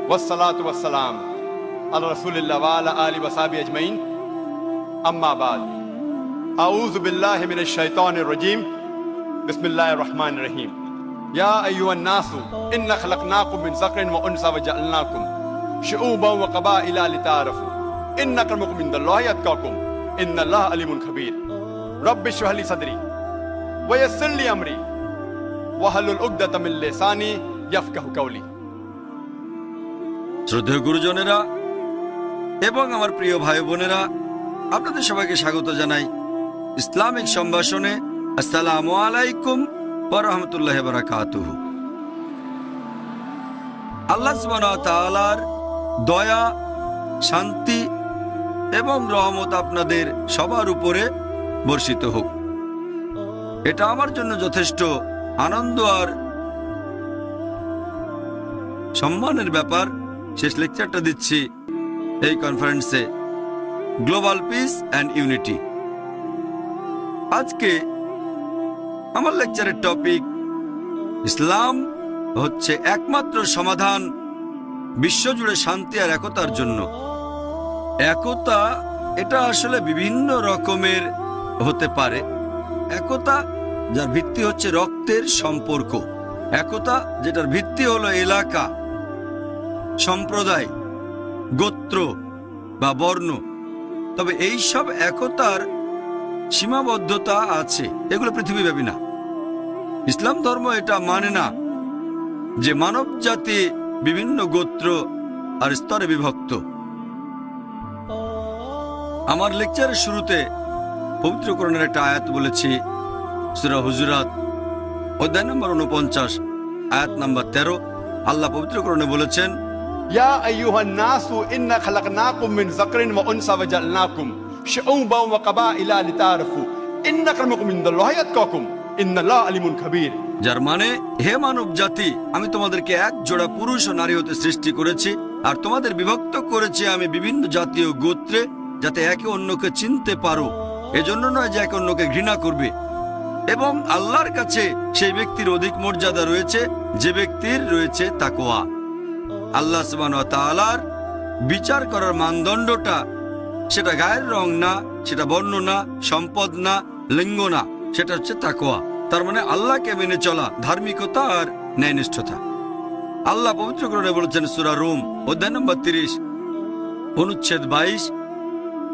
والصلاة والسلام على رسول الله وعلى آله وصحبه أجمعين أما بعد أعوذ بالله من الشيطان الرجيم بسم الله الرحمن الرحيم يا أيها الناس إنا خلقناكم من ذكر وأنثى وجعلناكم شعوبا وقبائل لتعارفوا إن أكرمكم عند الله أتقاكم إن الله عليم خبير رب اشرح لي صدري ويسر لي أمري واحلل عقدة من لساني يفقهوا قولي। শ্রদ্ধেয় গুরুজনেরা এবং আমার প্রিয় ভাই বোনেরা, আপনাদের সবাইকে স্বাগত জানাই ইসলামিক সম্ভাষণে। আসসালামু আলাইকুম ওয়া রাহমাতুল্লাহি ওয়া বারাকাতুহু। আল্লাহ সুবহানাহু ওয়া তাআলার দয়া, শান্তি এবং রহমত আপনাদের সবার উপরে বর্ষিত হোক। এটা আমার জন্য যথেষ্ট আনন্দ আর সম্মানের ব্যাপার। শেষ লেকচারটা দিচ্ছি এই কনফারেন্সে, গ্লোবাল পিস অ্যান্ড ইউনিটি। আজকে আমার লেকচারের টপিক, ইসলাম হচ্ছে একমাত্র সমাধান বিশ্বজুড়ে শান্তি আর একতার জন্য। একতা এটা আসলে বিভিন্ন রকমের হতে পারে। একতা যার ভিত্তি হচ্ছে রক্তের সম্পর্ক, একতা যেটার ভিত্তি হলো এলাকা, সম্প্রদায়, গোত্র বা বর্ণ। তবে এই সব একতার সীমাবদ্ধতা আছে, এগুলো পৃথিবীব্যাপী না। ইসলাম ধর্ম এটা মানে না যে মানব জাতি বিভিন্ন গোত্র আর স্তরে বিভক্ত। আমার লেকচারের শুরুতে পবিত্র কোরআনের একটা আয়াত বলেছি, সূরা হুজুরাত অধ্যায় নম্বর 49 আয়াত নম্বর 13। আল্লাহ পবিত্র কোরআনে বলেছেন, يا أيها الناس إنا خلقناكم من ذكر وأنثى وجعلناكم شعوبا وقبائل لتعارفوا إن أكرمكم عند الله أتقاكم إن الله عليم خبير। যার মানে, হে মানব জাতি, আমি তোমাদেরকে এক জোড়া পুরুষ ও নারী হতে সৃষ্টি করেছি, আর তোমাদের বিভক্ত করেছি আমি বিভিন্ন জাতীয় গোত্রে, যাতে একে অন্যকে চিনতে পারো। এজন্য নয় যে একে অন্যকে ঘৃণা করবে। এবং আল্লাহর কাছে সেই ব্যক্তির অধিক মর্যাদা রয়েছে যে ব্যক্তির রয়েছে তাকওয়া। আল্লাহ সুবহানাহু ওয়া তাআলার বিচার করার মানদণ্ডটা সেটা গায়ের রং না, সেটা বর্ণ না, সম্পদ না, লিঙ্গ না, সেটা হচ্ছে তাকওয়া। তার মানে আল্লাহকে মেনে চলা, ধার্মিকতা আর ন্যায়নিষ্ঠতা। আল্লাহ পবিত্র কোরআনে বলেছেন সূরা রুম অধ্যায় নম্বর 30 অনুচ্ছেদ 22,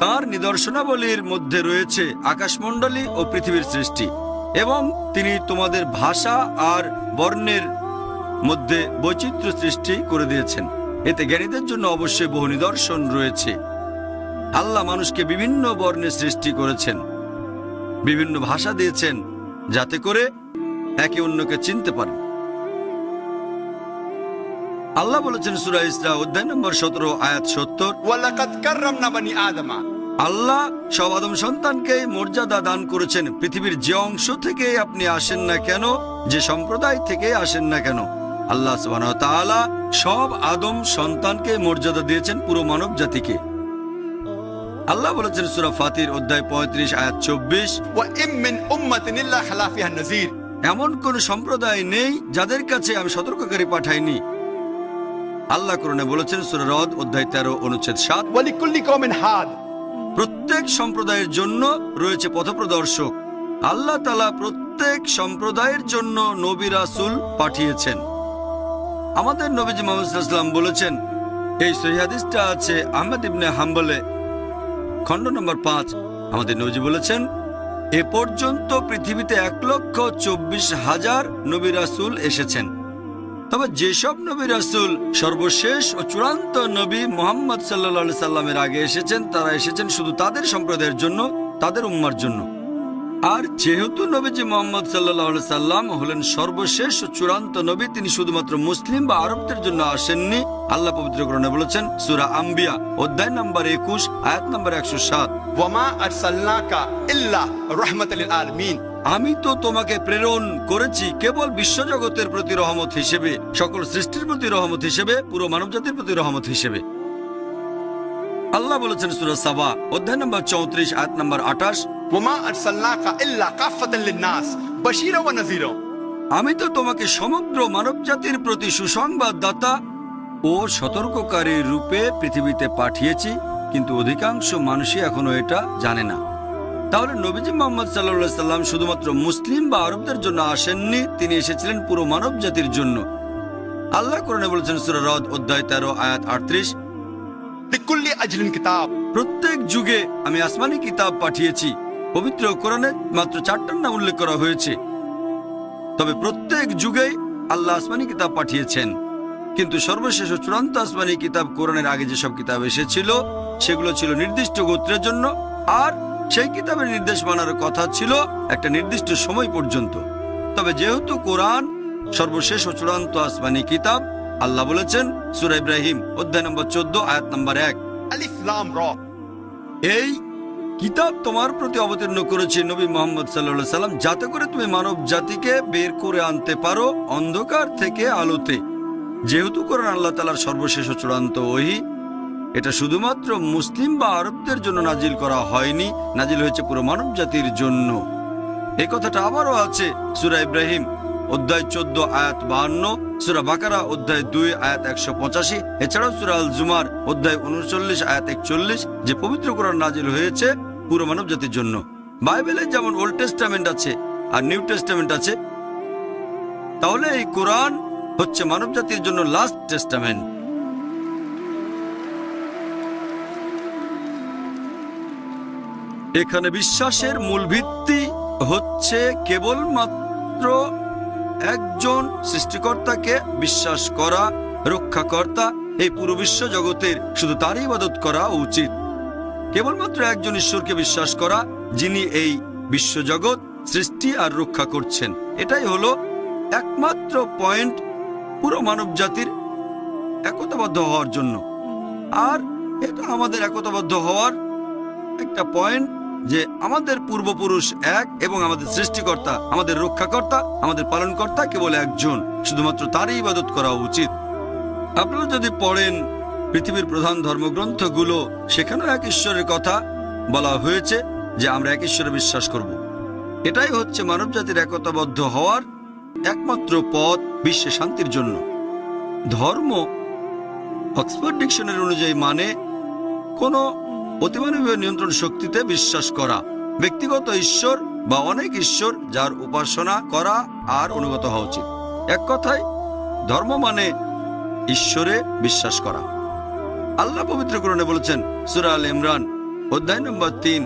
তার নিদর্শনাবলীর মধ্যে রয়েছে আকাশমণ্ডলী ও পৃথিবীর সৃষ্টি, এবং তিনি তোমাদের ভাষা আর বর্ণের মধ্যে বৈচিত্র্য সৃষ্টি করে দিয়েছেন। এতে জ্ঞানীদের জন্য অবশ্যই বহু নিদর্শন রয়েছে। আল্লাহ মানুষকে বিভিন্ন বর্ণে সৃষ্টি করেছেন, বিভিন্ন ভাষা দিয়েছেন, যাতে করে একে অন্যকে চিনতে পারে। আল্লাহ বলেছেন সূরা ইসরা অধ্যায় নম্বর 17 আয়াত 70, ওয়ালাকাদ কাররামনা বানি আদম। আল্লাহ সব আদম সন্তানকে মর্যাদা দান করেছেন। পৃথিবীর যে অংশ থেকে আপনি আসেন না কেন, যে সম্প্রদায় থেকে আসেন না কেন, আল্লাহ সুবহানাহু ওয়া তাআলা সব আদম সন্তানকে মর্যাদা দিয়েছেন, পুরো মানব জাতিকে। আল্লাহ বলেছেন সূরা ফাতির অধ্যায় 35 আয়াত 24, ওয়া ইম মিন উম্মাতিন ইল্লা খালা ফিহা নাযীর। এমন কোন সম্প্রদায় নেই যাদের কাছে আমি সতর্ককারী পাঠাইনি। আল্লাহ কোরআনে বলেছেন সূরা রদ অধ্যায় 13 অনুচ্ছেদ 7, ওয়া লিকুল্লি কওমিন হাদ। প্রত্যেক সম্প্রদায়ের জন্য রয়েছে পথপ্রদর্শক। আল্লাহ তাআলা প্রত্যেক সম্প্রদায়ের জন্য নবী রাসূল পাঠিয়েছেন। আমাদের নবীজি মুহাম্মদ সাল্লাল্লাহু আলাইহি ওয়াসাল্লাম বলেছেন, এই সহিহ হাদিসটা আছে আহমদ ইবনে হাম্বলে খণ্ড নম্বর 5। আমাদের নবীজি বলেছেন, এ পর্যন্ত পৃথিবীতে 1,24,000 নবী রাসূল এসেছেন। তবে যেসব নবী রাসূল সর্বশেষ ও চূড়ান্ত নবী মুহাম্মদ সাল্লাল্লাহু আলাইহি সাল্লামের আগে এসেছেন, তারা এসেছেন শুধু তাদের সম্প্রদায়ের জন্য, তাদের উম্মার জন্য। আর যেহেতু নবীজি মুহাম্মদ সাল্লাল্লাহু আলাইহি সাল্লাম হলেন সর্বশেষ ও চূড়ান্ত নবী, তিনি শুধুমাত্র মুসলিম বা আরবদের জন্য আসেননি। আল্লাহ পবিত্র কোরআনে বলেছেন সূরা আম্বিয়া অধ্যায় নম্বর 21 আয়াত নম্বর 107, ওয়া মা আরসালনাকা ইল্লা রাহমাতাল লিল আলামিন। আমি তো তোমাকে প্রেরণ করেছি কেবল বিশ্বজগতের প্রতি রহমত হিসেবে, সকল সৃষ্টির প্রতি রহমত হিসেবে, পুরো মানবজাতির প্রতি রহমত হিসেবে। আল্লাহ বলেছেন সূরা সাবা অধ্যায় নম্বর 34 আয়াত নম্বর 28, ওয়া মা আরসালনাকা ইল্লা কাফাতাল লিন-নাস বাশীরা ওয়া নাযীরা। আমি তো তোমাকে সমগ্র মানবজাতির প্রতি সুসংবাদদাতা ও সতর্ককারী রূপে পৃথিবীতে পাঠিয়েছি, কিন্তু অধিকাংশ মানুষই এখনো এটা জানে না। তাহলে নবীজি মুহাম্মদ সাল্লাল্লাহু আলাইহি সাল্লাম শুধুমাত্র মুসলিম বা আরবদের জন্য আসেননি, তিনি এসেছিলেন পুরো মানব জাতির জন্য। আল্লাহ কোরআনে বলেছেন সূরা রদ অধ্যায় 13 আয়াত 38, লিকুল্লি আজলিন কিতাব। প্রত্যেক যুগে আমি আসমানি কিতাব পাঠিয়েছি। পবিত্র কোরআনে মাত্র 4টার নাম উল্লেখ করা হয়েছে, তবে প্রত্যেক যুগেই আল্লাহ আসমানি কিতাব পাঠিয়েছেন। কিন্তু সর্বশেষ ও চূড়ান্ত আসমানি কিতাব কোরআনের আগে যেসব কিতাব এসেছিল সেগুলো ছিল নির্দিষ্ট গোত্রের জন্য, আর সেই কিতাবের নির্দেশ মানার কথা ছিল একটা নির্দিষ্ট সময় পর্যন্ত। তবে যেহেতু কোরআন সর্বশেষ ও চূড়ান্ত আসমানি কিতাব, আল্লাহ বলেছেন সূরা ইব্রাহিম অধ্যায় নম্বর 14 আয়াত নম্বর 1, আলিফ লাম র। এই কিতাব তোমার প্রতি অবতীর্ণ করেছে নবী মুহাম্মদ সাল্লাল্লাহু আলাইহি সাল্লাম, যাতে করে তুমি মানব জাতিকে বের করে আনতে পারো অন্ধকার থেকে আলোতে। যেহেতু কোরআন আল্লাহ তাআলার সর্বশেষ ও চূড়ান্ত ওহী, এটা শুধুমাত্র মুসলিম বা আরবদের জন্য নাজিল করা হয়নি, নাজিল হয়েছে পুরো মানব জাতির জন্য। এই কথাটা আবারও আছে সূরা ইব্রাহিম অধ্যায় 14 আয়াত 52, সূরা বাকারা অধ্যায় 2 আয়াত 185, এছাড়াও সূরা আল জুমার অধ্যায় 39 আয়াত 41, যে পবিত্র কোরআন নাজিল হয়েছে পুরো মানব জাতির জন্য। বাইবেলে যেমন ওল্ড টেস্টামেন্ট আছে আর নিউ টেস্টামেন্ট আছে, তাহলে এই কোরআন হচ্ছে মানব জাতির জন্য লাস্ট টেস্টামেন্ট। এখানে বিশ্বাসের মূল ভিত্তি হচ্ছে কেবলমাত্র একজন সৃষ্টিকর্তাকে বিশ্বাস করা, রক্ষাকর্তা। এই পুরো বিশ্ব জগতের শুধু তারই ইবাদত করা উচিত। কেবলমাত্র একজন ঈশ্বরকে বিশ্বাস করা, যিনি এই বিশ্বজগৎ সৃষ্টি আর রক্ষা করছেন। এটাই হলো একমাত্র পয়েন্ট পুরো মানব জাতির একতাবদ্ধ হওয়ার জন্য। আর এটা আমাদের একতাবদ্ধ হওয়ার একটা পয়েন্ট যে আমাদের পূর্বপুরুষ এক এবং আমাদের সৃষ্টিকর্তা, আমাদের রক্ষাকর্তা, আমাদের পালনকর্তা কেবল একজন, শুধুমাত্র তারই ইবাদত করা উচিত। আপনারা যদি পড়েন পৃথিবীর প্রধান ধর্মগ্রন্থগুলো, সেখানেও এক ঈশ্বরের কথা বলা হয়েছে যে আমরা এক ঈশ্বরে বিশ্বাস করব। এটাই হচ্ছে মানব জাতির একতাবদ্ধ হওয়ার একমাত্র পথ বিশ্বে শান্তির জন্য। ধর্ম অক্সফোর্ড ডিকশনারি অনুযায়ী মানে কোনো অতিমানবীয় নিয়ন্ত্রণ শক্তিতে বিশ্বাস করা, ব্যক্তিগত ঈশ্বর বা অনেক ঈশ্বর যার উপাসনা করা আর অনুগত হওয়া উচিত। এক কথায় ধর্ম মানে ঈশ্বরে বিশ্বাস করা। আল্লাহ পবিত্র কোরআনে বলেছেন সূরা আল ইমরান অধ্যায় নম্বর 3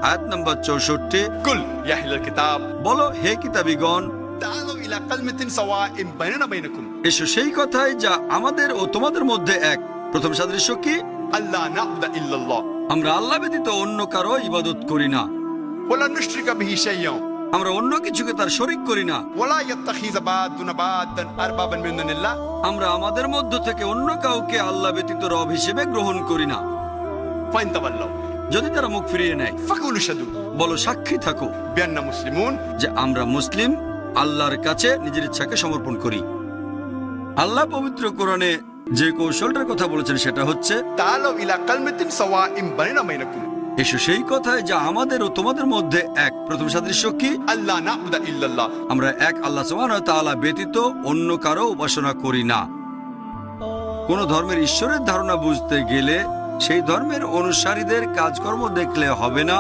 আয়াত নম্বর 64, কুল ইয়া আহলাল কিতাব, বলো হে কিতাবীগণ, তাআলু ইলা কালিমাতিন সাওয়াইন বাইনানা বাইনাকুম, এসো সেই কথায় যা আমাদের ও তোমাদের মধ্যে এক। প্রথম সাদৃশ্য কি? আল্লাহ না'বুদা ইল্লাল্লাহ, আমরা আল্লাহ ব্যতীত অন্য কারো ইবাদত করি না, ওয়ালা নুশরিকা বিহি শাইয়্যান, আমরা অন্য কিছুকে তার শরীক করি না, ওয়ালা ইয়াত্তাখিযা বা'দুনা বা'দান আরবাবান মিন দুনিল্লাহ, আমরা আমাদের মধ্য থেকে অন্য কাউকে আল্লাহ ব্যতীত রব হিসেবে গ্রহণ করি না। ফাইন তাওয়াল্লাউ, যদি তারা মুখ ফিরিয়ে নেয়, ফাকুলু শাদু, বলো সাক্ষী থাকো বিআন্না মুসলিমুন, যে আমরা মুসলিম, আল্লাহর কাছে নিজের ইচ্ছাকে সমর্পণ করি। আল্লাহ পবিত্র কোরআনে যে কৌশলটার কথা বলেছেন সেটা হচ্ছে তাআলু ইলা কালিমাতিন সাওয়াইন বাইনানা বাইনাকুম, এসো সেই কথায় যা আমাদের ও তোমাদের মধ্যে এক। প্রথম সাদৃশ্য কি? আল্লাহ না'বুদা ইল্লাল্লাহ, আমরা এক আল্লাহ সুবহানাহু ওয়া তাআলা ব্যতীত অন্য কারো উপাসনা করি না। কোন ধর্মের ঈশ্বরের ধারণা বুঝতে গেলে সেই ধর্মের অনুসারীদের কাজকর্ম দেখলে হবে না।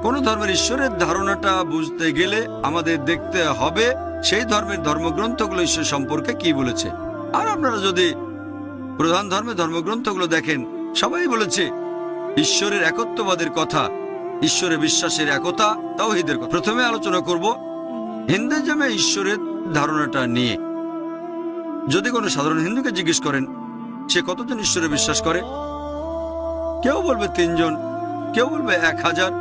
কোন ধর্মের ঈশ্বরের ধারণাটা বুঝতে গেলে আমাদের দেখতে হবে সেই ধর্মের ধর্মগ্রন্থগুলো ঈশ্বর সম্পর্কে কি বলেছে। আর আপনারা যদি প্রধান ধর্মের ধর্মগ্রন্থগুলো দেখেন, সবাই বলেছে ঈশ্বরের একত্ববাদের কথা, ঈশ্বরে বিশ্বাসের একতা, তাওহীদের কথা। প্রথমে আলোচনা করব হিন্দুইজমে ঈশ্বরের ধারণাটা নিয়ে। যদি কোনো সাধারণ হিন্দুকে জিজ্ঞেস করেন সে কতজন ঈশ্বরে বিশ্বাস করে, কেউ বলবে 3 জন, কেউ বলবে 1000,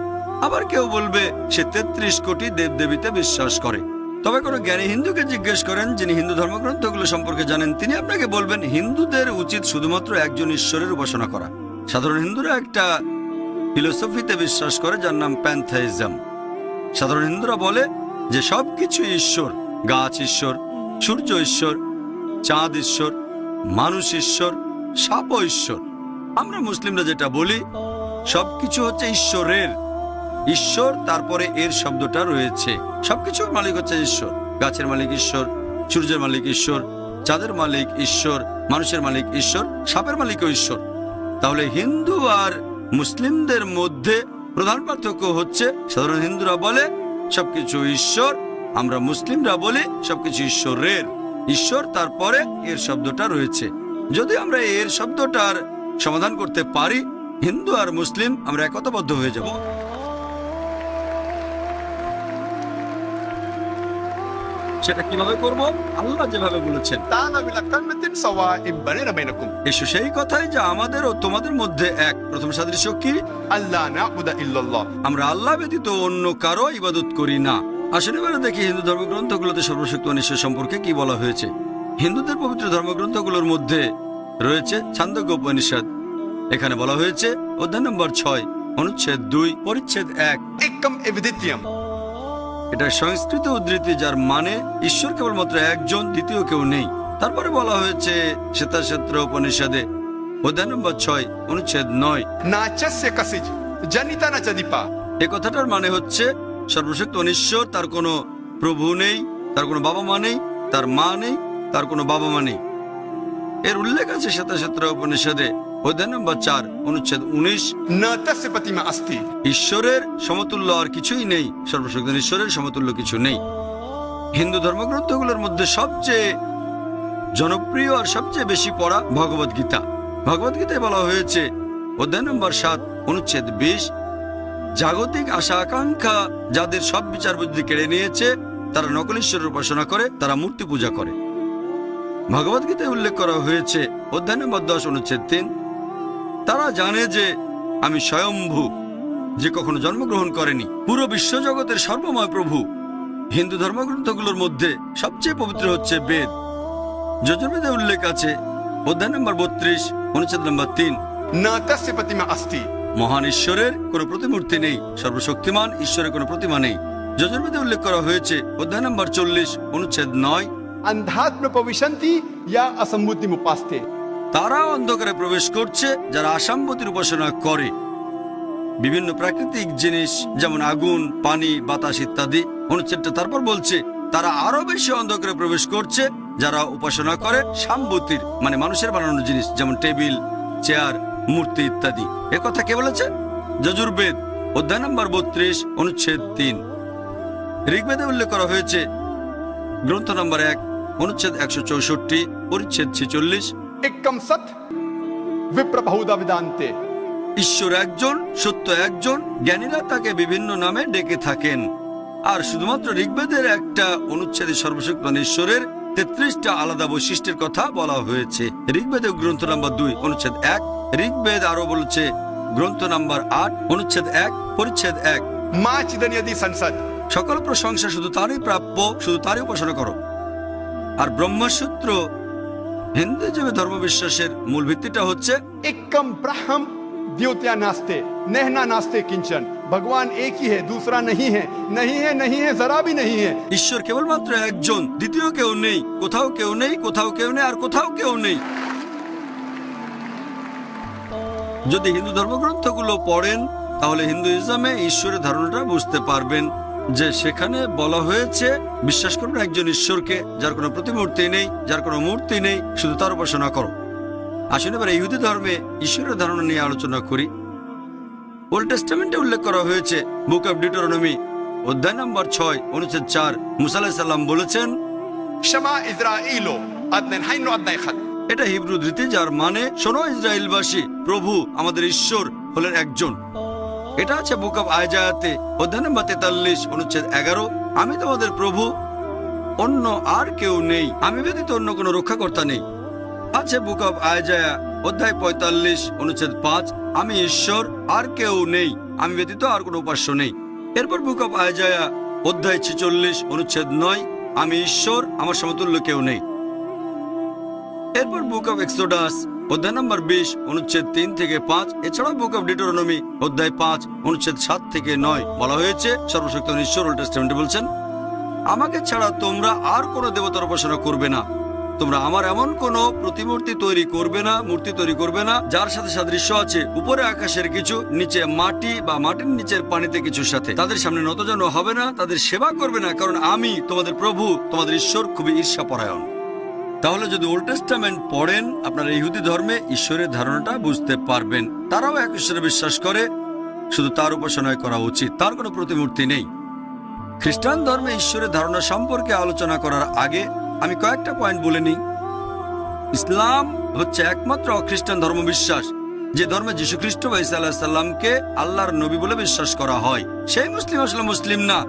আবার কেউ বলবে সে 33 কোটি দেবদেবীতে বিশ্বাস করে। তবে কোনো জ্ঞানী হিন্দুকে জিজ্ঞেস করেন যিনি হিন্দু ধর্মগ্রন্থগুলো সম্পর্কে জানেন, তিনি আপনাকে বলবেন হিন্দুদের উচিত শুধুমাত্র একজন ঈশ্বরের উপাসনা করা। সাধারণ হিন্দুরা একটা ফিলোসফিতে বিশ্বাস করে যার নাম প্যান্থাইজম। সাধারণ হিন্দুরা বলে যে সবকিছু ঈশ্বর, গাছ ঈশ্বর, সূর্য ঈশ্বর, চাঁদ ঈশ্বর, মানুষ ঈশ্বর, সাপও ঈশ্বর। আমরা মুসলিমরা যেটা বলি সবকিছু হচ্ছে ঈশ্বরের, ঈশ্বর তারপরে এর শব্দটা রয়েছে। সবকিছুর মালিক হচ্ছে ঈশ্বর। গাছের মালিক ঈশ্বর, সূর্যের মালিক ঈশ্বর, চাঁদের মালিক ঈশ্বর, মানুষের মালিক ঈশ্বর, সাপের মালিকও ঈশ্বর। তাহলে হিন্দু আর মুসলিমদের মধ্যে প্রধান পার্থক্য হচ্ছে, সাধারণ হিন্দুরা বলে সবকিছু ঈশ্বর, আমরা মুসলিমরা বলি সবকিছু ঈশ্বরের। ঈশ্বর তারপরে এর শব্দটা রয়েছে। যদি আমরা এর শব্দটার সমাধান করতে পারি, হিন্দু আর মুসলিম আমরা একতাবদ্ধ হয়ে যাব। সেটা কিভাবে করব? আল্লাহ যেভাবে বলেছেন, تعالوا إلى كلمة سواء بيننا وبينكم এসো সেই কথাই যা আমাদের ও তোমাদের মধ্যে এক। প্রথম সাদৃশ্য কি? ألا نعبد إلا الله। আমরা আল্লাহ ব্যতীত অন্য কারো ইবাদত করি না। আসলে এবারে দেখি হিন্দু ধর্মগ্রন্থগুলোতে সর্বশক্তিমান ঈশ্বর সম্পর্কে কি বলা হয়েছে। হিন্দুদের পবিত্র ধর্মগ্রন্থগুলোর মধ্যে রয়েছে ছান্দোগ্য উপনিষদ। এখানে বলা হয়েছে অধ্যায় নম্বর 6, অনুচ্ছেদ 2, পরিচ্ছেদ 1। एकम एविदित्यम। এটা সংস্কৃত উদ্ধৃতি, যার মানে ঈশ্বর কেবলমাত্র একজন, দ্বিতীয় কেউ নেই। তারপরে বলা হয়েছে শ্বেতাক্ষেত্র উপনিষদে অধ্যায় নম্বর 6, অনুচ্ছেদ 9। नाचस्य कसिज जनिता न चदीपा। এই কথাটার মানে হচ্ছে সর্বশক্তিমান ঈশ্বর, তার কোনো প্রভু নেই, তার কোনো বাবা মা নেই, তার মা নেই, তার কোনো বাবা মা নেই। এর উল্লেখ আছে শ্বেতাক্ষেত্র উপনিষদে অধ্যায় নম্বর 4, অনুচ্ছেদ 19। न तस्य प्रतिमा अस्ति। ঈশ্বরের সমতুল্য আর কিছুই নেই, সর্বশক্তিমান ঈশ্বরের সমতুল্য কিছু নেই। হিন্দু ধর্মগ্রন্থগুলোর মধ্যে সবচেয়ে জনপ্রিয় আর সবচেয়ে বেশি পড়া ভগবদ গীতা। ভগবদ গীতায় বলা হয়েছে অধ্যায় নম্বর 7, অনুচ্ছেদ 20, জাগতিক আশা আকাঙ্ক্ষা যাদের সব বিচার বুদ্ধি কেড়ে নিয়েছে, তারা নকল ঈশ্বরের উপাসনা করে, তারা মূর্তি পূজা করে। ভগবদ গীতায় উল্লেখ করা হয়েছে অধ্যায় নম্বর 10, অনুচ্ছেদ 3, তারা জানে যে আমি স্বয়ম্ভু, যে কখনো জন্মগ্রহণ করেনি, পুরো বিশ্বজগতের সর্বময় প্রভু। হিন্দু ধর্মগ্রন্থগুলোর মধ্যে সবচেয়ে পবিত্র হচ্ছে বেদ। যজুর্বেদে উল্লেখ আছে অধ্যায় নম্বর 32, অনুচ্ছেদ নম্বর 3, न तस्य प्रतिमा अस्ति। মহান ঈশ্বরের কোনো প্রতিমূর্তি নেই, সর্বশক্তিমান ঈশ্বরের কোনো প্রতিমা নেই। যজুর্বেদে উল্লেখ করা হয়েছে অধ্যায় নম্বর 40, অনুচ্ছেদ 9, अंधात्म प्रविशन्ति या असम्मुति मुपास्ते। তারা অন্ধকারে প্রবেশ করছে যারা আসাম্বতীর উপাসনা করে। বিভিন্ন প্রাকৃতিক জিনিস যেমন আগুন, পানি, বাতাস ইত্যাদি। অনুচ্ছেদটা তারপর বলছে তারা আরো বেশি অন্ধকারে প্রবেশ করছে যারা উপাসনা করে সাম্বতীর, মানে মানুষের বানানো জিনিস, যেমন টেবিল, চেয়ার, মূর্তি ইত্যাদি। এ কথা কে বলেছে? যজুর্বেদ অধ্যায় নম্বর 32, অনুচ্ছেদ 3। ঋগ্বেদে উল্লেখ করা হয়েছে গ্রন্থ নম্বর 1, অনুচ্ছেদ 164, পরিচ্ছেদ 46, एकम सत विप्र बहुधा विदान्ते। ঈশ্বর একজন, সত্য একজন, জ্ঞানীরা তাকে বিভিন্ন নামে ডেকে থাকেন। আর শুধুমাত্র ঋগ্বেদের একটা অনুচ্ছেদে সর্বশক্তিমান ঈশ্বরের 33টা আলাদা বৈশিষ্ট্যের কথা বলা হয়েছে। ঋগ্বেদে গ্রন্থ নম্বর 2, অনুচ্ছেদ 1। ঋগ্বেদ আরো বলছে গ্রন্থ নম্বর 8, অনুচ্ছেদ 1, পরিচ্ছেদ 1, मां चिदन्यदि संसद। সকল প্রশংসা শুধু তারই প্রাপ্য, শুধু তারই উপাসনা করো। আর ব্রহ্মসূত্র হিন্দুজীবী ধর্মবিশ্বাসের মূল ভিত্তিটা হচ্ছে एकम ब्रह्म द्योत्या नास्ते नहना नास्ते किंचन। भगवान एक ही है, दूसरा नहीं है, नहीं है, नहीं है, जरा भी नहीं है। ঈশ্বর কেবলমাত্র একজন, দ্বিতীয় কেউ নেই, কোথাও কেউ নেই, কোথাও কেউ নেই, আর কোথাও কেউ নেই। যদি হিন্দু ধর্মগ্রন্থগুলো পড়েন তাহলে হিন্দুইজমে ঈশ্বরের ধারণাটা বুঝতে পারবেন, যে সেখানে বলা হয়েছে বিশ্বাস করুন একজন ঈশ্বরকে, যার কোনো প্রতিমূর্তি নেই, যার কোনো মূর্তি নেই, শুধু তার উপাসনা করো। আসুন এবার ইহুদি ধর্মে ঈশ্বরের ধারণা নিয়ে আলোচনা করি। ওল্ড টেস্টামেন্টে উল্লেখ করা হয়েছে বুক অব ডিউটেরোনমি অধ্যায় নম্বর 6, অনুচ্ছেদ 4, মুসা আলাইহিস সালাম বলেছেন, शमा इस्राएलो अदनन हाइनो अदनाय खद। এটা হিব্রু ধৃতি, যার মানে শোনো ইসরায়েলবাসী, প্রভু আমাদের ঈশ্বর হলেন একজন। এটা আছে বুক অব আইজায়াতে অধ্যায় নম্বর 43, অনুচ্ছেদ 11, আমি তোমাদের প্রভু, অন্য আর কেউ নেই, আমি ব্যতীত অন্য কোনো রক্ষাকর্তা নেই। আছে বুক অব আইজায়া অধ্যায় 45, অনুচ্ছেদ 5, আমি ঈশ্বর, আর কেউ নেই, আমি ব্যতীত আর কোনো উপাস্য নেই। এরপর বুক অব আইজায়া অধ্যায় 46, অনুচ্ছেদ 9, আমি ঈশ্বর, আমার সমতুল্য কেউ নেই। এরপর বুক অব এক্সোডাস অধ্যায় নম্বর 20, অনুচ্ছেদ 3 থেকে 5, এছাড়াও বুক অব ডিউটেরোনমি অধ্যায় 5, অনুচ্ছেদ 7 থেকে 9 বলা হয়েছে সর্বশক্তিমান ঈশ্বর ওল্ড টেস্টামেন্টে বলছেন, আমাকে ছাড়া তোমরা আর কোনো দেবতার উপাসনা করবে না, তোমরা আমার এমন কোনো প্রতিমূর্তি তৈরি করবে না, মূর্তি তৈরি করবে না যার সাথে সাদৃশ্য আছে উপরে আকাশের কিছু, নিচে মাটি বা মাটির নিচের পানিতে কিছুর সাথে। তাদের সামনে নতজানু হবে না, তাদের সেবা করবে না, কারণ আমি তোমাদের প্রভু, তোমাদের ঈশ্বর খুবই ঈর্ষাপরায়ণ। তাহলে যদি ওল্ড টেস্টামেন্ট পড়েন আপনারা ইহুদি ধর্মে ঈশ্বরের ধারণাটা বুঝতে পারবেন। তারাও এক ঈশ্বরে বিশ্বাস করে, শুধু তার উপাসনায় করা উচিত, তার কোনো প্রতিমূর্তি নেই। খ্রিস্টান ধর্মে ঈশ্বরের ধারণা সম্পর্কে আলোচনা করার আগে আমি কয়েকটা পয়েন্ট বলে নিই। ইসলাম হচ্ছে একমাত্র অখ্রিস্টান ধর্ম বিশ্বাস যে ধর্মে যীশু খ্রিস্ট বা ঈসা আলাইহিস সালামকে আল্লাহর নবী বলে বিশ্বাস করা হয়। সেই মুসলিম আসলে মুসলিম না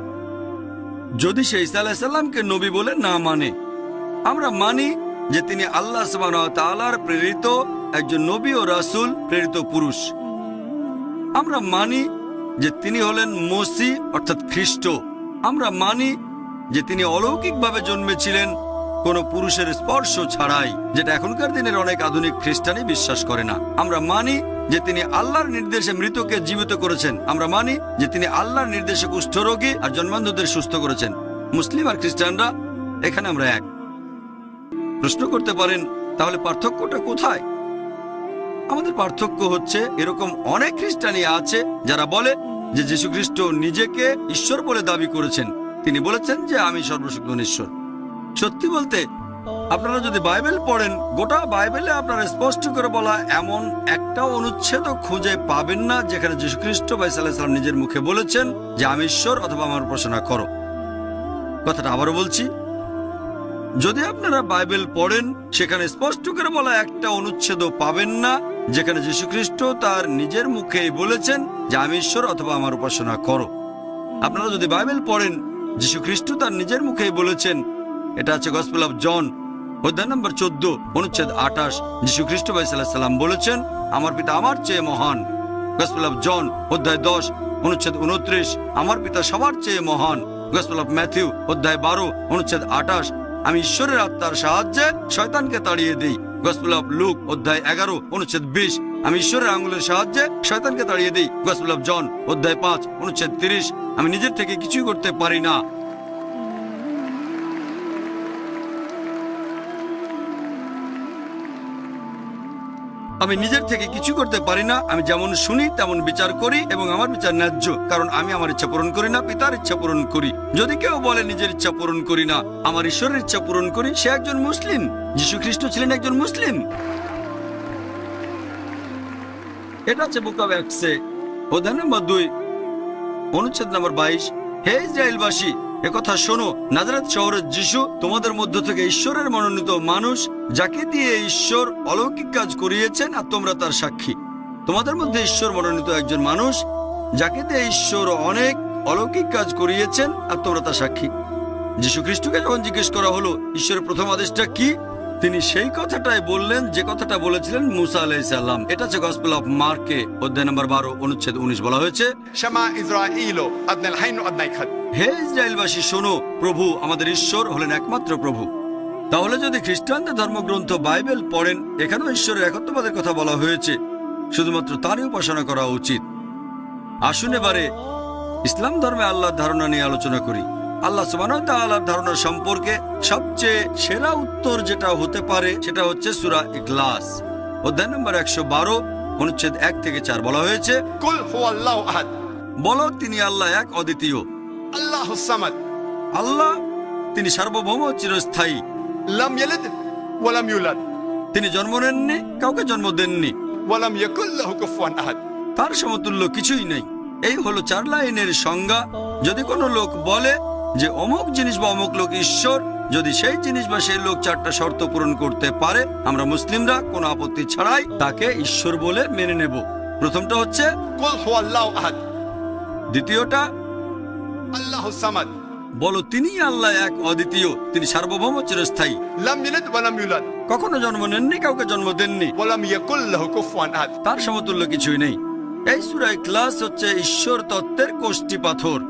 যদি সে ঈসা আলাইহিস সালামকে নবী বলে না মানে। আমরা মানি যে তিনি আল্লাহ সুবহানাহু ওয়া তাআলার প্রেরিত একজন নবী ও রাসূল, প্রেরিত পুরুষ। আমরা মানি যে তিনি হলেন মসিহ অর্থাৎ খ্রিস্ট। আমরা মানি যে তিনি অলৌকিকভাবে জন্মেছিলেন কোনো পুরুষের স্পর্শ ছাড়াই, যেটা এখনকার দিনের অনেক আধুনিক খ্রিস্টানই বিশ্বাস করে না। আমরা মানি যে তিনি আল্লাহর নির্দেশে মৃতকে জীবিত করেছেন। আমরা মানি যে তিনি আল্লাহর নির্দেশে কুষ্ঠরোগী আর জন্মান্ধদের সুস্থ করেছেন। মুসলিম আর খ্রিস্টানরা এখানে আমরা এক। প্রশ্ন করতে পারেন, তাহলে পার্থক্যটা কোথায়? আমাদের পার্থক্য হচ্ছে এরকম অনেক খ্রিস্টানই আছে যারা বলে যে যীশু খ্রিস্ট নিজেকে ঈশ্বর বলে দাবি করেছেন। তিনি বলেছেন যে আমি সর্বশক্তিমান ঈশ্বর। সত্যি বলতে আপনারা যদি বাইবেল পড়েন, গোটা বাইবেলে আপনারা স্পষ্ট করে বলা এমন একটা অনুচ্ছেদ খুঁজে পাবেন না যেখানে যীশু খ্রিস্ট বা ঈসা আলাইহিস সালাম নিজের মুখে বলেছেন যে আমি ঈশ্বর অথবা আমার উপাসনা করো। কথাটা আবারও বলছি, যদি আপনারা বাইবেল পড়েন সেখানে স্পষ্ট করে বলা একটা অনুচ্ছেদ পাবেন না যেখানে যীশু খ্রিস্ট তার নিজের মুখেই বলেছেন যে আমি ঈশ্বর অথবা আমার উপাসনা করো। আপনারা যদি বাইবেল পড়েন, যীশু খ্রিস্ট তার নিজের মুখেই বলেছেন। এটা আছে গসপেল অফ জন অধ্যায় নম্বর 14 অনুচ্ছেদ 28। যীশু খ্রিস্ট বা ঈসা আলাইহিস সালাম বলেছেন আমার পিতা আমার চেয়ে মহান। গসপেল অফ জন অধ্যায় 10 অনুচ্ছেদ 29 আমার পিতা সবার চেয়ে মহান। গসপেল অফ ম্যাথিউ অধ্যায় 12 অনুচ্ছেদ 28 আমি ঈশ্বরের আত্মার সাহায্যে শয়তানকে তাড়িয়ে দিই। গসপেল অফ লুক অধ্যায় 11 অনুচ্ছেদ 20 আমি ঈশ্বরের আঙুলের সাহায্যে শয়তানকে তাড়িয়ে দিই। গসপেল অফ জন অধ্যায় 5 অনুচ্ছেদ 30 আমি নিজের থেকে কিছুই করতে পারি না। আমি নিজের থেকে কিছু করতে পারি না। আমি যেমন শুনি তেমন বিচার করি এবং আমার বিচার ন্যায্য, কারণ আমি আমার ইচ্ছা পূরণ করি না, পিতার ইচ্ছা পূরণ করি। যদি কেউ বলে নিজের ইচ্ছা পূরণ করি না, আমার ঈশ্বরের ইচ্ছা পূরণ করি, সে একজন মুসলিম। যীশু খ্রিস্ট ছিলেন একজন মুসলিম। এটা আছে বুক অব অ্যাক্টসে অধ্যায় নম্বর 2 অনুচ্ছেদ নম্বর 22 হে ইসরায়েলবাসী, একথা শোনো, নাজারেত শহরের যীশু তোমাদের মধ্য থেকে ঈশ্বরের মনোনীত মানুষ, যাকে দিয়ে ঈশ্বর অলৌকিক কাজ করিয়েছেন আর তোমরা তার সাক্ষী। তোমাদের মধ্যে ঈশ্বর মনোনীত একজন মানুষ, যাকে দিয়ে ঈশ্বর অনেক অলৌকিক কাজ করিয়েছেন আর তোমরা তার সাক্ষী। যীশু খ্রিস্টকে যখন জিজ্ঞেস করা হলো ঈশ্বরের প্রথম আদেশটা কি, তিনি সেই কথাটাই বললেন যে কথাটা বলেছিলেন মুসা আলাইহিস সালাম। এটা হচ্ছে গসপেল অফ মার্কে অধ্যায় নম্বর 12 অনুচ্ছেদ 19 বলা হয়েছে শামা ইসরাঈল আদনাল হাইন আদনাই খাদ। হে ইসরায়েলবাসী শোনো, প্রভু আমাদের ঈশ্বর হলেন একমাত্র প্রভু। তাহলে যদি খ্রিস্টানদের ধর্মগ্রন্থ বাইবেল পড়েন, এখানেও ঈশ্বরের একত্ববাদের কথা বলা হয়েছে, শুধুমাত্র তারই উপাসনা করা উচিত। আসুন এবারে ইসলাম ধর্মে আল্লাহর ধারণা নিয়ে আলোচনা করি। আল্লাহ সুবহানাহু ওয়া তাআলার ধারণা সম্পর্কে সবচেয়ে সেরা উত্তর যেটা হতে পারে সেটা হচ্ছে সূরা ইখলাস অধ্যায় নম্বর 112 অনুচ্ছেদ 1 থেকে 4 বলা হয়েছে কুল হুয়াল্লাহু আহাদ, বলো তিনি আল্লাহ এক অদ্বিতীয়। আল্লাহুস সামাদ, আল্লাহ তিনি সার্বভৌম চিরস্থায়ী। লাম ইয়ালিদ ওয়া লাম ইউলাদ, তিনি জন্ম নেননি, কাউকে জন্ম দেননি। ওয়া লাম ইয়াকুল লাহু কুফুয়ান আহাদ, তার সমতুল্য কিছুই নেই। এই হলো 4 লাইনের সংজ্ঞা। যদি কোনো লোক বলে যে অমুক জিনিস বা অমুক লোক ঈশ্বর, যদি সেই জিনিস বা সেই লোক 4টা শর্ত পূরণ করতে পারে, আমরা মুসলিমরা কোনো আপত্তি ছাড়াই তাকে ঈশ্বর বলে মেনে নেব। প্রথমটা হচ্ছে কুল হুয়াল্লাহু আহাদ, দ্বিতীয়টা আল্লাহুস সামাদ, বলো তিনি আল্লাহ এক অদ্বিতীয়, তিনি সার্বভৌম চিরস্থায়ী। লাম ইয়ালিদ ওয়া লাম ইউলাদ, কখনো জন্ম নেননি, কাউকে জন্ম দেননি। ওয়া লাম ইয়াকুল লাহু কুফুয়ান আহাদ, তার সমতুল্য কিছুই নেই। এই সূরা ইখলাস হচ্ছে ঈশ্বর তত্ত্বের কোষ্ঠী পাথর।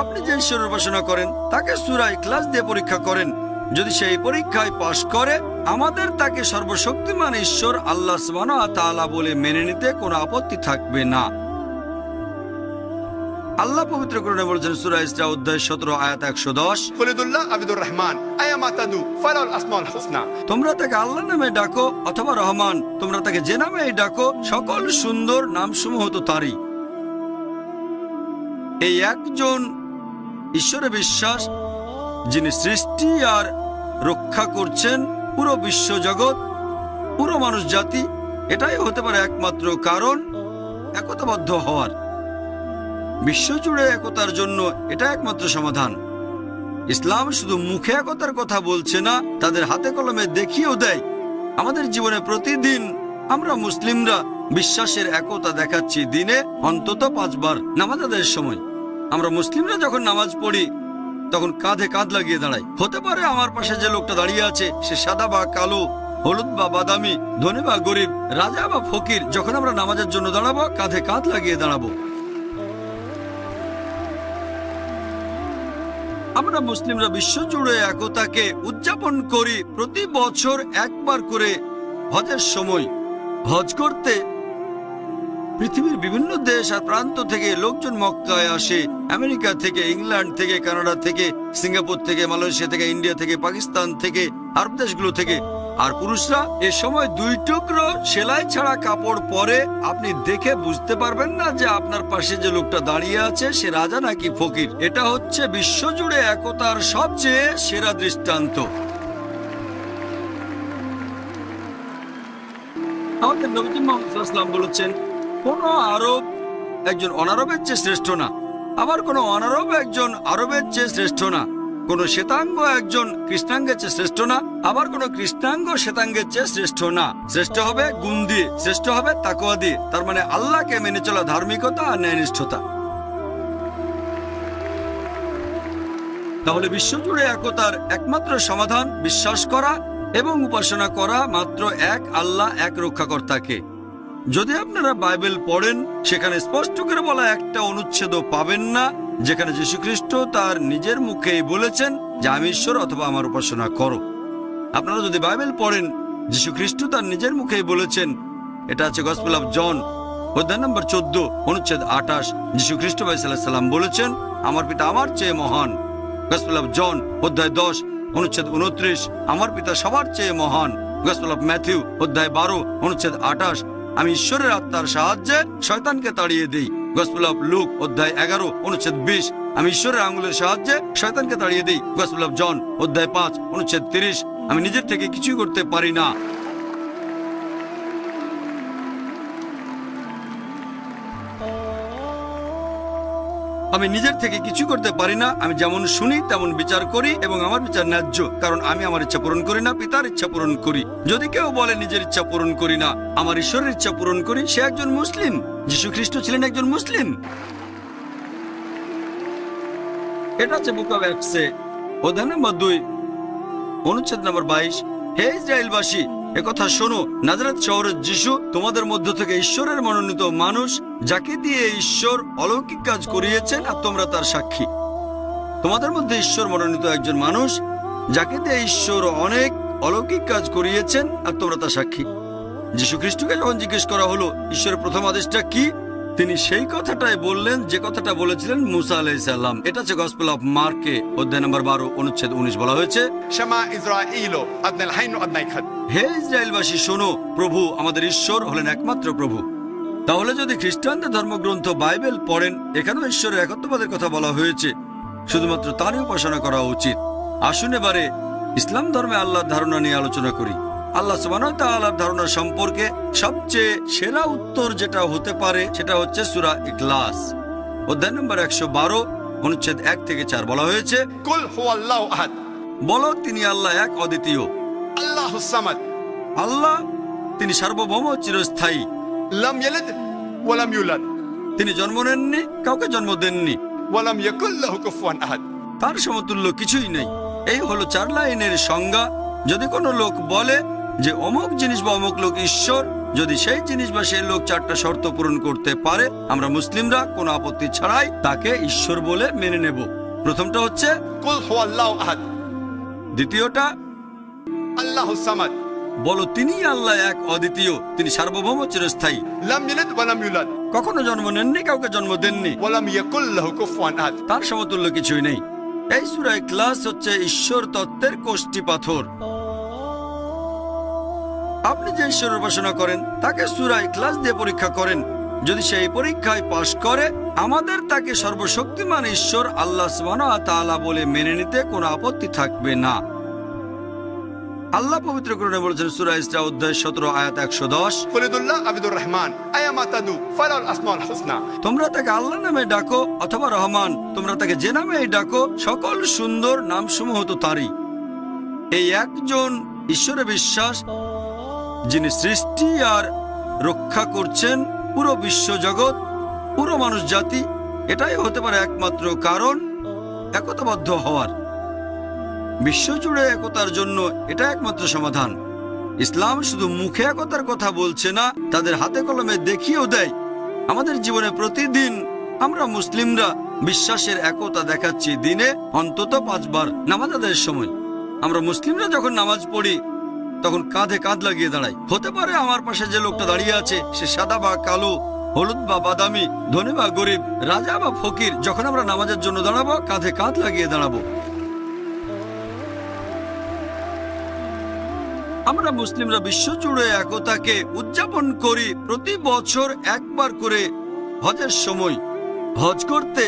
আপনি যে ঈশ্বরের উপাসনা করেন তাকে সূরা ইখলাস দিয়ে পরীক্ষা করেন। যদি সেই পরীক্ষায় পাশ করে, আমাদের তাকে সর্বশক্তিমান ঈশ্বর আল্লাহ সুবহানাহু ওয়া তাআলা বলে মেনে নিতে কোনো আপত্তি থাকবে না। আল্লাহ পবিত্র কোরআনে বলেছেন সূরা ইসরা অধ্যায় 17 আয়াত 110 কুলিদুল্লাহ আবিদুর রহমান আয়ামা তাদু ফালাউল আসমাউল হুসনা, তোমরা তাকে আল্লাহ নামে ডাকো অথবা রহমান, তোমরা তাকে যে নামেই ডাকো, সকল সুন্দর নামসমূহ তো তারই। এই একজন ঈশ্বরে বিশ্বাস যিনি সৃষ্টি আর রক্ষা করছেন পুরো বিশ্বজগৎ, পুরো মানুষ জাতি, এটাই হতে পারে একমাত্র কারণ একতাবদ্ধ হওয়ার। বিশ্বজুড়ে একতার জন্য এটা একমাত্র সমাধান। ইসলাম শুধু মুখে একতার কথা বলছে না, তাদের হাতে কলমে দেখিয়েও দেয়। আমাদের জীবনে প্রতিদিন আমরা মুসলিমরা বিশ্বাসের একতা দেখাচ্ছি। দিনে অন্তত 5 বার নামাজ আদায়ের সময় আমরা মুসলিমরা যখন নামাজ পড়ি তখন কাঁধে কাঁধ লাগিয়ে দাঁড়াই। হতে পারে আমার পাশে যে লোকটা দাঁড়িয়ে আছে সে সাদা বা কালো, হলুদ বা বাদামি, ধনী বা গরিব, রাজা বা ফকির। যখন আমরা নামাজের জন্য দাঁড়াবো কাঁধে কাঁধ লাগিয়ে দাঁড়াবো। আমরা মুসলিমরা বিশ্বজুড়ে একতাকে উদযাপন করি প্রতি বছর একবার করে হজের সময়। হজ করতে পৃথিবীর বিভিন্ন দেশ আর প্রান্ত থেকে লোকজন মক্কায় আসে। আমেরিকা থেকে, ইংল্যান্ড থেকে, কানাডা থেকে, সিঙ্গাপুর থেকে, মালয়েশিয়া থেকে, ইন্ডিয়া থেকে, পাকিস্তান থেকে, আরব দেশগুলো থেকে। আর পুরুষরা এ সময় 2 টুকরো সেলাই ছাড়া কাপড় পরে। আপনি দেখে বুঝতে পারবেন না যে আপনার পাশে যে লোকটা দাঁড়িয়ে আছে সে রাজা নাকি ফকির। এটা হচ্ছে বিশ্বজুড়ে একতার সবচেয়ে সেরা দৃষ্টান্ত। আমাদের নবী মুহাম্মদ সাল্লাল্লাহু আলাইহি ওয়াসাল্লাম বলেছেন, কোন আরব একজন অনারবের চেয়ে শ্রেষ্ঠ না, আবার কোন অনারব একজন আরবের চেয়ে শ্রেষ্ঠ না। কোন শ্বেতাঙ্গ একজন কৃষ্ণাঙ্গের চেয়ে শ্রেষ্ঠ না, আবার কোন কৃষ্ণাঙ্গ শ্বেতাঙ্গের চেয়ে শ্রেষ্ঠ না। শ্রেষ্ঠ হবে গুণ দিয়ে, শ্রেষ্ঠ হবে তাকওয়া দিয়ে। তার মানে আল্লাহকে মেনে চলা, ধার্মিকতা আর ন্যায়নিষ্ঠতা। তাহলে বিশ্বজুড়ে একতার একমাত্র সমাধান বিশ্বাস করা এবং উপাসনা করা মাত্র এক আল্লাহ, এক রক্ষাকর্তাকে। যদি আপনারা বাইবেল পড়েন সেখানে স্পষ্ট করে বলা একটা অনুচ্ছেদও পাবেন না যেখানে যীশুখ্রিস্ট তার নিজের মুখেই বলেছেন যে আমি ঈশ্বর অথবা আমার উপাসনা করো। আপনারা যদি বাইবেল পড়েন যীশুখ্রিস্ট তার নিজের মুখেই বলেছেন। এটা আছে গসপেল অফ জন অধ্যায় নম্বর 14 অনুচ্ছেদ 28। যীশুখ্রিস্ট ভাই সাল্লাল্লাহু আলাইহি সাল্লাম বলেছেন আমার পিতা আমার চেয়ে মহান। গসপেল অফ জন অধ্যায় 10 অনুচ্ছেদ 29 আমার পিতা সবার চেয়ে মহান। গসপেল অফ ম্যাথিউ অধ্যায় 12 অনুচ্ছেদ 28 আমি ঈশ্বরের আত্মার সাহায্যে শয়তানকে তাড়িয়ে দেই। গসপেল অফ লুক অধ্যায় 11 অনুচ্ছেদ 20 আমি ঈশ্বরের আঙ্গুলের সাহায্যে শয়তানকে তাড়িয়ে দেই। গসপেল অফ জন অধ্যায় 5 অনুচ্ছেদ 30 আমি নিজের থেকে কিছুই করতে পারি না। আমি নিজের থেকে কিছু করতে পারি না। আমি যেমন শুনি তেমন বিচার করি এবং আমার বিচার ন্যায্য, কারণ আমি আমার ইচ্ছা পূরণ করি না, পিতার ইচ্ছা পূরণ করি। যদি কেউ বলে নিজের ইচ্ছা পূরণ করি না, আমার ঈশ্বরের ইচ্ছা পূরণ করি, সে একজন মুসলিম। যীশুখ্রিস্ট ছিলেন একজন মুসলিম। এটা হচ্ছে বুক অফ অ্যাক্টসে অধ্যায় নম্বর 2 অনুচ্ছেদ নম্বর 22। হে ইসরায়েলবাসী, একথা শোনো, নাজারেত শহরের যিশু তোমাদের মধ্য থেকে ঈশ্বরের মনোনীত মানুষ, যাকে দিয়ে ঈশ্বর অলৌকিক কাজ করিয়েছেন আর তোমরা তার সাক্ষী। তোমাদের মধ্যে ঈশ্বর মনোনীত একজন মানুষ, যাকে দিয়ে ঈশ্বর অনেক অলৌকিক কাজ করিয়েছেন আর তোমরা তার সাক্ষী। যীশুখ্রিস্টকে যখন জিজ্ঞেস করা হলো ঈশ্বরের প্রথম আদেশটা কি, তিনি সেই কথাটাই বললেন যে কথাটা বলেছিলেন মুসা আলাইহিস সালাম। এটা হচ্ছে গসপেল অফ মার্কে অধ্যায় নম্বর 12 অনুচ্ছেদ 19 বলা হয়েছে, শামা ইসরাঈলো আদনাল হাইনু আদনাই খাদ। হে ইসরায়েলবাসী শোনো, প্রভু আমাদের ঈশ্বর হলেন একমাত্র প্রভু। তাহলে যদি খ্রিস্টানদের ধর্মগ্রন্থ বাইবেল পড়েন, এখানেও ঈশ্বরের একত্ববাদের কথা বলা হয়েছে, শুধুমাত্র তারই উপাসনা করা উচিত। আসুন এবারে ইসলাম ধর্মে আল্লাহর ধারণা নিয়ে আলোচনা করি। আল্লাহ সুবহানাহু ওয়া তাআলার ধারণা সম্পর্কে সবচেয়ে সেরা উত্তর যেটা হতে পারে সেটা হচ্ছে সূরা ইখলাস অধ্যায় নম্বর 112 অনুচ্ছেদ 1 থেকে 4 বলা হয়েছে, কুল হুয়াল্লাহু আহাদ, বলো তিনি আল্লাহ এক অদ্বিতীয়। আল্লাহুস সামাদ, আল্লাহ তিনি সার্বভৌম চিরস্থায়ী। লাম ইয়ালিদ ওয়া লাম ইউলাদ, তিনি জন্ম নেননি, কাউকে জন্ম দেননি। ওয়া লাম ইয়াকুল লাহু কুফুয়ান আহাদ, তার সমতুল্য কিছুই নেই। এই হলো 4 লাইনের সংজ্ঞা। যদি কোনো লোক বলে যে অমুক জিনিস বা অমুক লোক ঈশ্বর, যদি সেই জিনিস বা সেই লোক 4টা শর্ত পূরণ করতে পারে, আমরা মুসলিমরা কোনো আপত্তি ছাড়াই তাকে ঈশ্বর বলে মেনে নেব। প্রথমটা হচ্ছে কুল হুয়াল্লাহু আহাদ, দ্বিতীয়টা আল্লাহুস সামাদ, বলো তিনি আল্লাহ এক অদ্বিতীয়, তিনি সার্বভৌম চিরস্থায়ী। লাম ইয়ালিদ ওয়া লাম ইউলাদ, কখনো জন্ম নেননি, কাউকে জন্ম দেননি। ওয়া লাম ইয়াকুল লাহু কুফুয়ান আহাদ, তার সমতুল্য কিছুই নেই। এই সূরা ইখলাস হচ্ছে ঈশ্বর তত্ত্বের কোষ্ঠী পাথর। আপনি যে ঈশ্বরের উপাসনা করেন তাকে সূরা ইখলাস দিয়ে পরীক্ষা করেন। যদি সেই পরীক্ষায় পাশ করে আমাদের তাকে সর্বশক্তিমান ঈশ্বর আল্লাহ সুবহানাহু ওয়া তাআলা বলে মেনে নিতে কোনো আপত্তি থাকবে না। আল্লাহ পবিত্র কোরআনে বলেছেন সূরা ইসরা অধ্যায় 17 আয়াত 110, কুলিদুল্লাহ আবিদুর রহমান আয়ামা তাদু ফালাল আসমাউল হুসনা। তোমরা তাকে আল্লাহ নামে ডাকো অথবা রহমান, তোমরা তাকে যে নামেই ডাকো, সকল সুন্দর নামসমূহ তো তারই। এই একজন ঈশ্বরে বিশ্বাস, যিনি সৃষ্টি আর রক্ষা করছেন পুরো বিশ্বজগৎ, পুরো মানুষ জাতি, এটাই হতে পারে একমাত্র কারণ একতাবদ্ধ হওয়ার। বিশ্বজুড়ে একতার জন্য এটা একমাত্র সমাধান। ইসলাম শুধু মুখে একতার কথা বলছে না, তাদের হাতে কলমে দেখিয়েও দেয়। আমাদের জীবনে প্রতিদিন আমরা মুসলিমরা বিশ্বাসের একতা দেখাচ্ছি। দিনে অন্তত 5 বার নামাজ আদায়ের সময় আমরা মুসলিমরা যখন নামাজ পড়ি তখন কাঁধে কাঁধ লাগিয়ে দাঁড়াই। হতে পারে আমার পাশে যে লোকটা দাঁড়িয়ে আছে সে সাদা বা কালো, হলুদ বা বাদামি, ধনী বা গরিব, রাজা বা ফকির। যখন আমরা নামাজের জন্য দাঁড়াবো কাঁধে কাঁধ লাগিয়ে দাঁড়াবো। আমরা মুসলিমরা বিশ্বজুড়ে একতাকে উদযাপন করি প্রতি বছর একবার করে হজের সময়। হজ করতে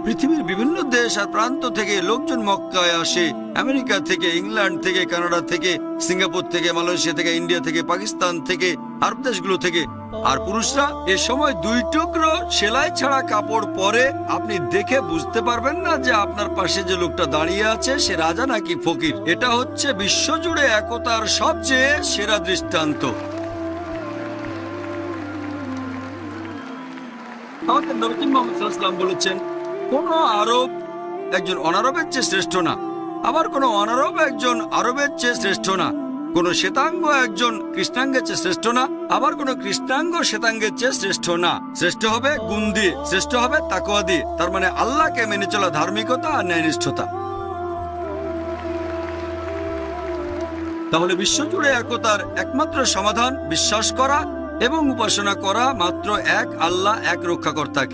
পৃথিবীর বিভিন্ন দেশ আর প্রান্ত থেকে লোকজন মক্কায় আসে। আমেরিকা থেকে, ইংল্যান্ড থেকে, কানাডা থেকে, সিঙ্গাপুর থেকে, মালয়েশিয়া থেকে, ইন্ডিয়া থেকে, পাকিস্তান থেকে, আরব দেশগুলো থেকে। আর পুরুষরা এ সময় 2 টুকরো সেলাই ছাড়া কাপড় পরে। আপনি দেখে বুঝতে পারবেন না যে আপনার পাশে যে লোকটা দাঁড়িয়ে আছে সে রাজা নাকি ফকির। এটা হচ্ছে বিশ্বজুড়ে একতার সবচেয়ে সেরা দৃষ্টান্ত। আমাদের নবী মুহাম্মদ সাল্লাল্লাহু আলাইহি ওয়াসাল্লাম বলেছেন, কোন আরব একজন অনারবের চেয়ে শ্রেষ্ঠ না, আবার কোন অনারব একজন আরবের চেয়ে শ্রেষ্ঠ না। কোন শ্বেতাঙ্গ একজন কৃষ্ণাঙ্গের চেয়ে শ্রেষ্ঠ না, আবার কোন কৃষ্ণাঙ্গ শ্বেতাঙ্গের চেয়ে শ্রেষ্ঠ না। শ্রেষ্ঠ হবে গুণ দিয়ে, শ্রেষ্ঠ হবে তাকওয়া দিয়ে। তার মানে আল্লাহকে মেনে চলা, ধার্মিকতা আর ন্যায়নিষ্ঠতা। তাহলে বিশ্বজুড়ে একতার একমাত্র সমাধান বিশ্বাস করা এবং উপাসনা করা মাত্র এক আল্লাহ, এক রক্ষাকর্তাকে।